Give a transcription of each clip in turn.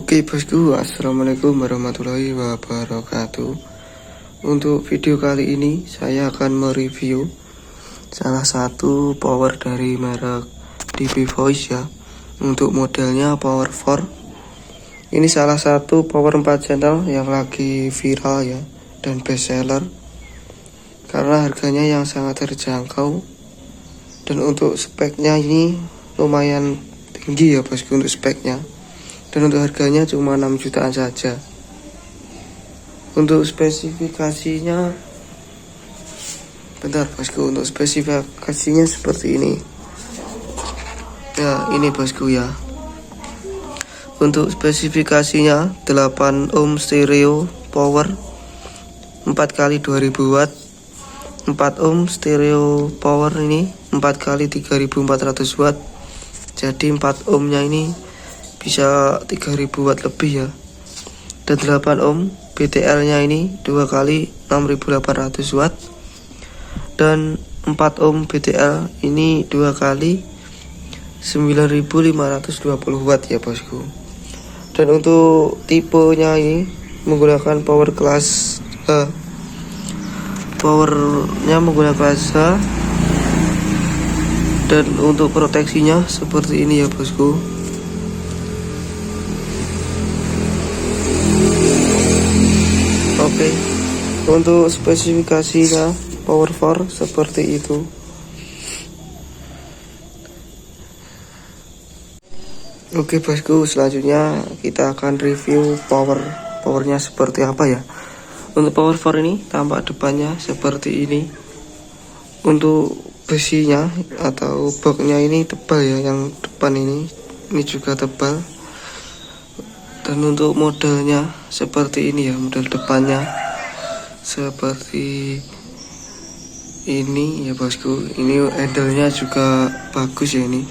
Oke bosku, assalamualaikum warahmatullahi wabarakatuh. Untuk video kali ini saya akan mereview salah satu power dari merek DB Voice ya. Untuk modelnya power 4. Ini salah satu power 4 channel yang lagi viral ya, dan best seller karena harganya yang sangat terjangkau. Dan untuk speknya ini lumayan tinggi ya bosku untuk speknya. Dan untuk harganya cuma 6 jutaan saja. Untuk spesifikasinya, bentar bosku, untuk spesifikasinya seperti ini. Ya, ini bosku ya. Untuk spesifikasinya 8 ohm stereo power 4 kali 2000 watt. 4 ohm stereo power ini 4 kali 3400 watt. Jadi 4 ohmnya ini bisa 3000 watt lebih ya. Dan 8 ohm BTL nya ini 2 kali 6800 watt. Dan 4 ohm BTL ini 2 kali 9520 watt ya bosku. Dan untuk tipenya ini menggunakan power kelas powernya menggunakan kelas H. Dan untuk proteksinya seperti ini ya bosku. Oke, untuk spesifikasinya power 4 seperti itu. Oke bosku, selanjutnya kita akan review powernya seperti apa ya. Untuk power 4 ini tampak depannya seperti ini. Untuk besinya atau boxnya ini tebal ya, yang depan ini juga tebal. Dan untuk modelnya seperti ini ya, model depannya seperti ini ya bosku. Ini handle-nya juga bagus ya, ini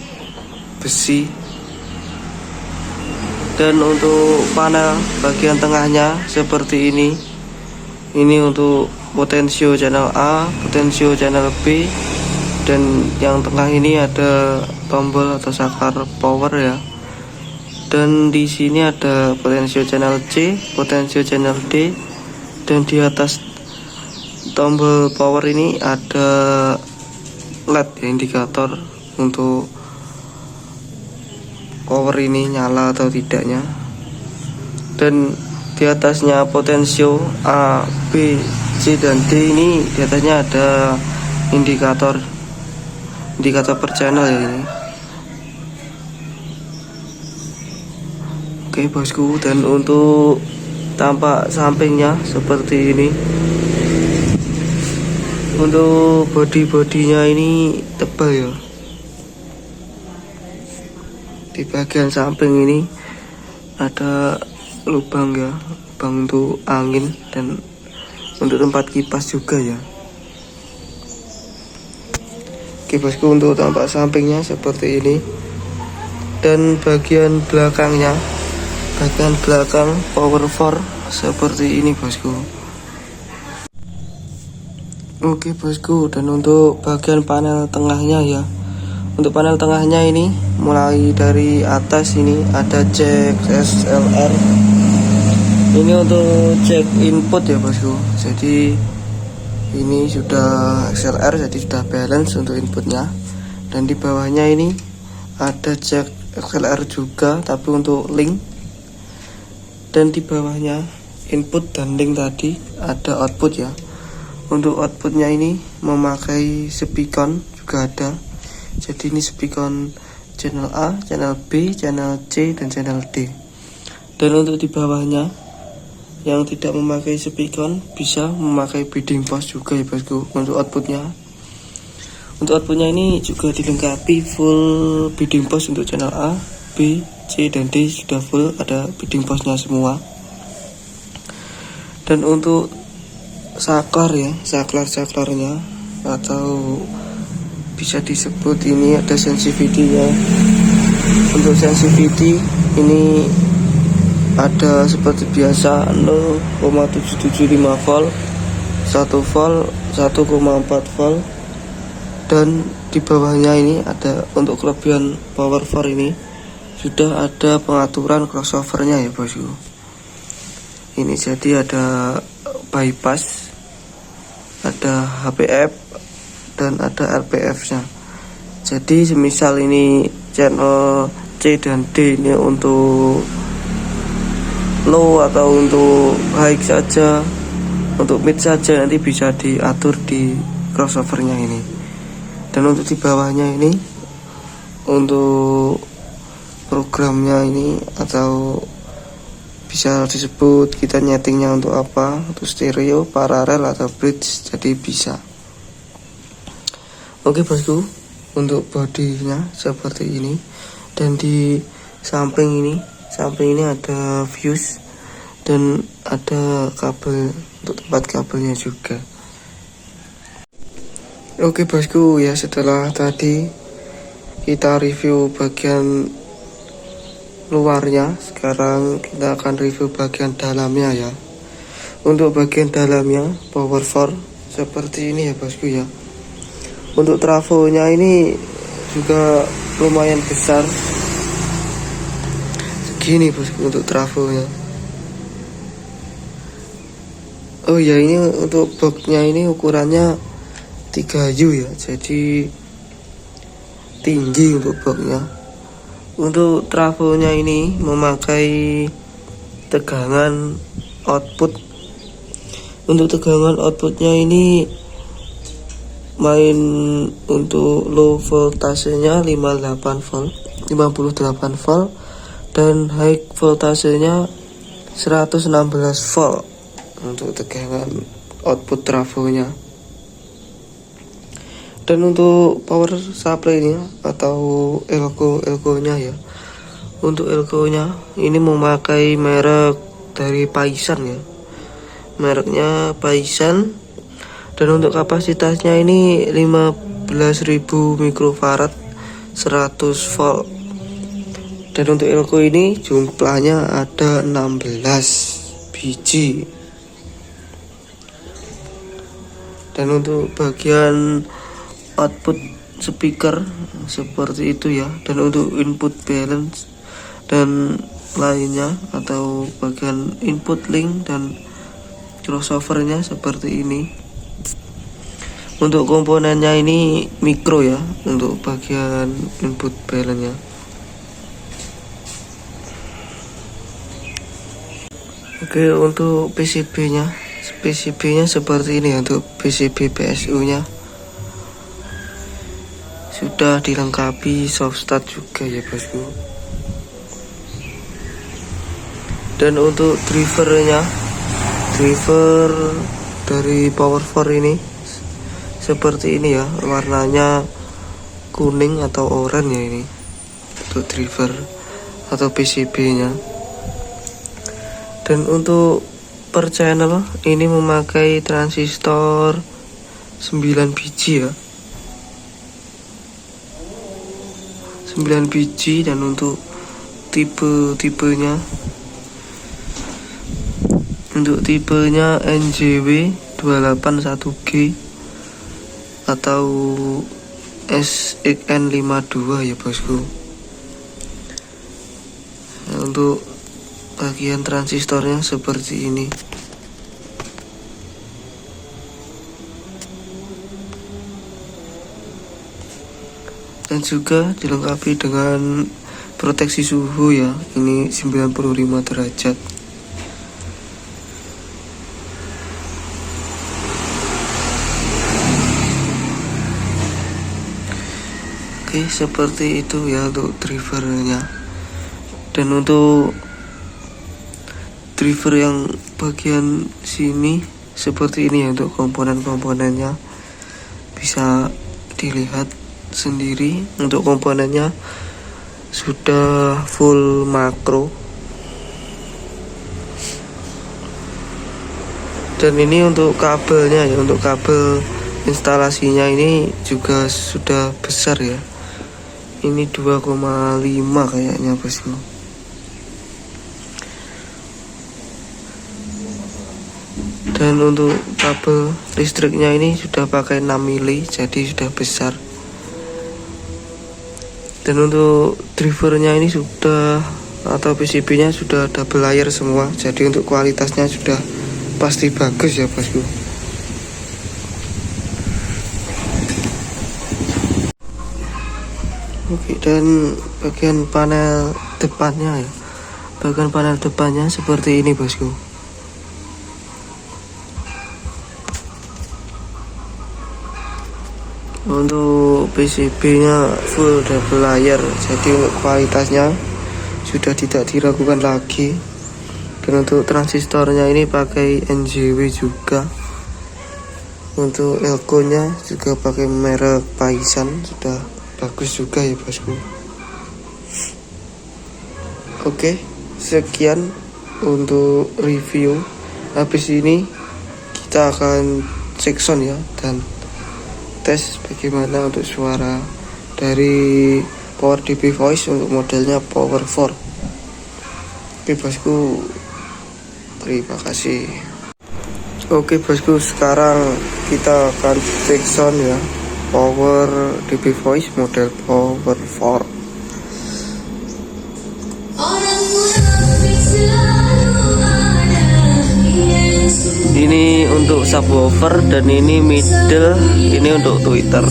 besi. Dan untuk panel bagian tengahnya seperti ini. Ini untuk potensio channel A, potensio channel B, dan yang tengah ini ada tombol atau saklar power ya. Dan di sini ada potensio channel C, potensio channel D, dan di atas tombol power ini ada LED ya, indikator untuk power ini nyala atau tidaknya. Dan di atasnya potensio A, B, C, dan D ini di atasnya ada indikator per channel ya ini. Oke bosku, dan untuk tampak sampingnya seperti ini. Untuk bodinya ini tebal ya. Di bagian samping ini ada lubang ya, lubang untuk angin dan untuk tempat kipas juga ya. Oke bosku, untuk tampak sampingnya seperti ini. Dan bagian belakang power 4 seperti ini bosku. Oke bosku, dan untuk bagian panel tengahnya ya. Untuk panel tengahnya ini mulai dari atas ini ada jack XLR. Ini untuk jack input ya bosku. Jadi ini sudah XLR, jadi sudah balance untuk inputnya. Dan di bawahnya ini ada jack XLR juga, tapi untuk link. Dan di bawahnya input dan link tadi ada output ya. Untuk outputnya ini memakai speakon juga ada. Jadi ini speakon channel A, channel B, channel C, dan channel D. Dan untuk di bawahnya yang tidak memakai speakon bisa memakai bidding post juga ya bosku. Untuk outputnya ini juga dilengkapi full bidding post. Untuk channel A, B, C, dan D sudah full, ada bidding postnya semua. Dan untuk saklarnya atau bisa disebut ini ada sensitivity-nya. Untuk sensitivity ini ada seperti biasa 0,775 volt, 1 volt, 1,4 volt. Dan di bawahnya ini ada untuk kelebihan power 4 ini sudah ada pengaturan crossovernya ya bosku. Ini jadi ada bypass, ada HPF, dan ada RPF nya. Jadi semisal ini channel C dan D ini untuk low atau untuk high saja, untuk mid saja, nanti bisa diatur di crossovernya ini. Dan untuk di bawahnya ini untuk programnya ini, atau bisa disebut kita nyetingnya untuk apa, untuk stereo, paralel, atau bridge, jadi bisa. Oke bosku, untuk bodinya seperti ini. Dan di samping ini ada fuse dan ada kabel untuk tempat kabelnya juga. Oke bosku, ya setelah tadi kita review bagian luarnya, sekarang kita akan review bagian dalamnya ya. Untuk bagian dalamnya power 4 seperti ini ya bosku ya. Untuk trafonya ini juga lumayan besar, segini bosku untuk trafonya. Oh ya, ini untuk boxnya ini ukurannya 3U ya, jadi tinggi untuk boxnya. Untuk trafonya ini memakai tegangan output. Untuk tegangan outputnya ini main untuk low voltasenya 58 volt dan high voltasenya 116 volt untuk tegangan output trafonya. Dan untuk power supply-nya atau elko nya ya, untuk elko nya ini memakai merek dari Paisan ya, mereknya Paisan. Dan untuk kapasitasnya ini 15.000 mikrofarad 100 volt. Dan untuk elko ini jumlahnya ada 16 biji. Dan untuk bagian output speaker seperti itu ya. Dan untuk input balance dan lainnya, atau bagian input link dan crossovernya seperti ini. Untuk komponennya ini mikro ya, untuk bagian input balance-nya. Oke, untuk PCB-nya seperti ini ya. Untuk PCB PSU-nya sudah dilengkapi soft start juga ya bosku. Dan untuk driver dari power 4 ini seperti ini ya, warnanya kuning atau oranye ya ini untuk driver atau PCB-nya. Dan untuk per channel ini memakai transistor 9 biji ya, 9 biji. Dan untuk tipenya NJW 281G atau SXN52 ya bosku. Nah, untuk bagian transistornya seperti ini. Dan juga dilengkapi dengan proteksi suhu ya, ini 95 derajat. Oke, seperti itu ya untuk drivernya. Dan untuk driver yang bagian sini seperti ini ya, untuk komponen-komponennya bisa dilihat sendiri. Untuk komponennya sudah full makro. Dan ini untuk kabelnya ya, untuk kabel instalasinya ini juga sudah besar ya. Ini 2,5 kayaknya bosku. Dan untuk kabel listriknya ini sudah pakai 6 mili, jadi sudah besar. Dan untuk drivernya ini sudah, atau PCB nya sudah double layer semua, jadi untuk kualitasnya sudah pasti bagus ya bosku. Oke, dan bagian panel depannya ya, bagian panel depannya seperti ini bosku. Untuk PCB nya full double layer, jadi untuk kualitasnya sudah tidak diragukan lagi. Dan untuk transistornya ini pakai NJW juga. Untuk elko nya juga pakai merek Paisan, sudah bagus juga ya bosku. Oke, sekian untuk review. Habis ini kita akan cek sound ya, dan tes bagaimana untuk suara dari Power DB Voice untuk modelnya Power 4. Oke bosku, terima kasih. Oke bosku, sekarang kita akan cek sound ya, Power DB Voice model Power 4. Ini untuk subwoofer dan ini middle, ini untuk tweeter.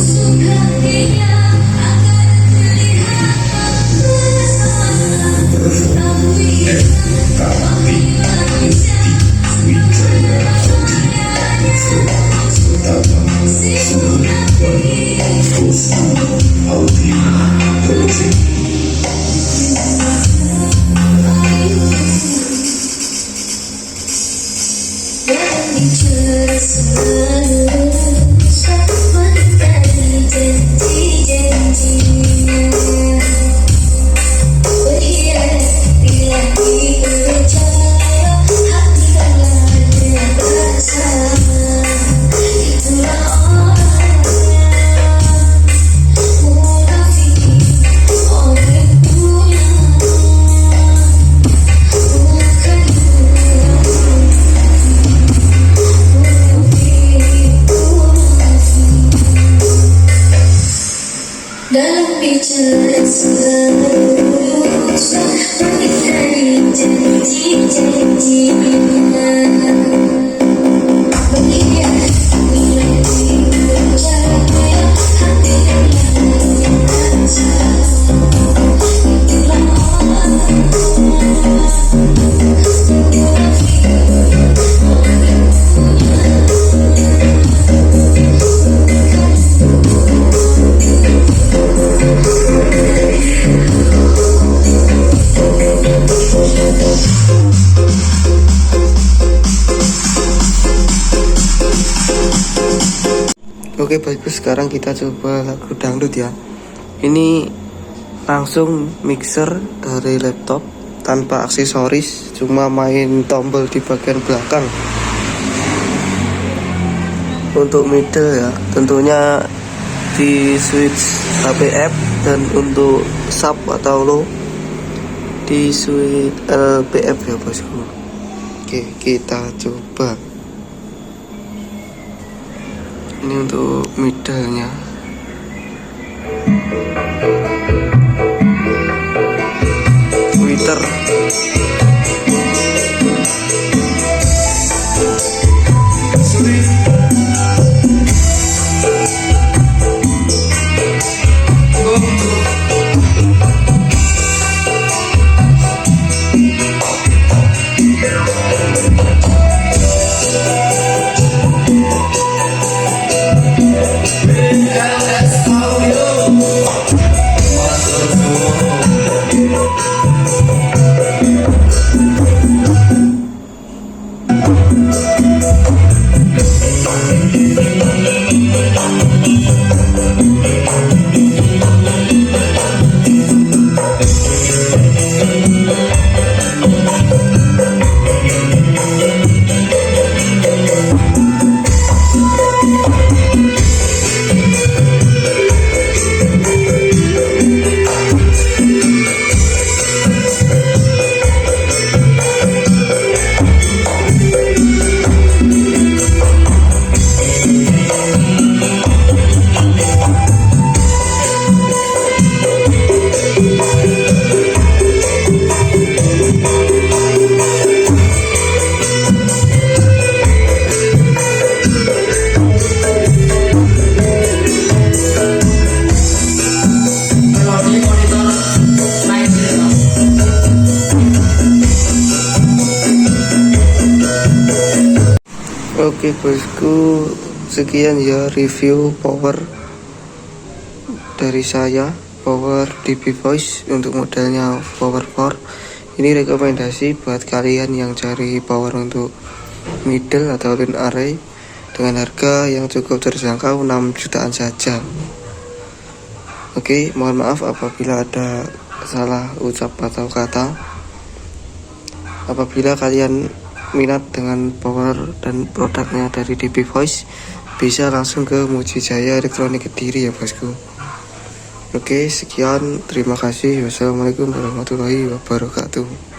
Dalam bicara seluruh dari janji-janjinya, bahagia nilai percaya hati yang rasa. Itulah Oke bagus, sekarang kita coba lagu dangdut ya. Ini langsung mixer dari laptop tanpa aksesoris, cuma main tombol di bagian belakang. Untuk middle ya, tentunya di switch HPF, dan untuk sub atau low di switch LPF ya bosku. Oke, kita coba. Ini untuk middle-nya. Twitter. Oke bosku, sekian ya review power dari saya, power DB Voice untuk modelnya power 4. Ini rekomendasi buat kalian yang cari power untuk middle atau line array dengan harga yang cukup terjangkau 6 jutaan saja. Oke, mohon maaf apabila ada salah ucap atau kata. Apabila kalian minat dengan power dan produknya dari DB Voice, bisa langsung ke Mujijaya Elektronik Kediri ya bosku. Oke, sekian, terima kasih. Wassalamualaikum warahmatullahi wabarakatuh.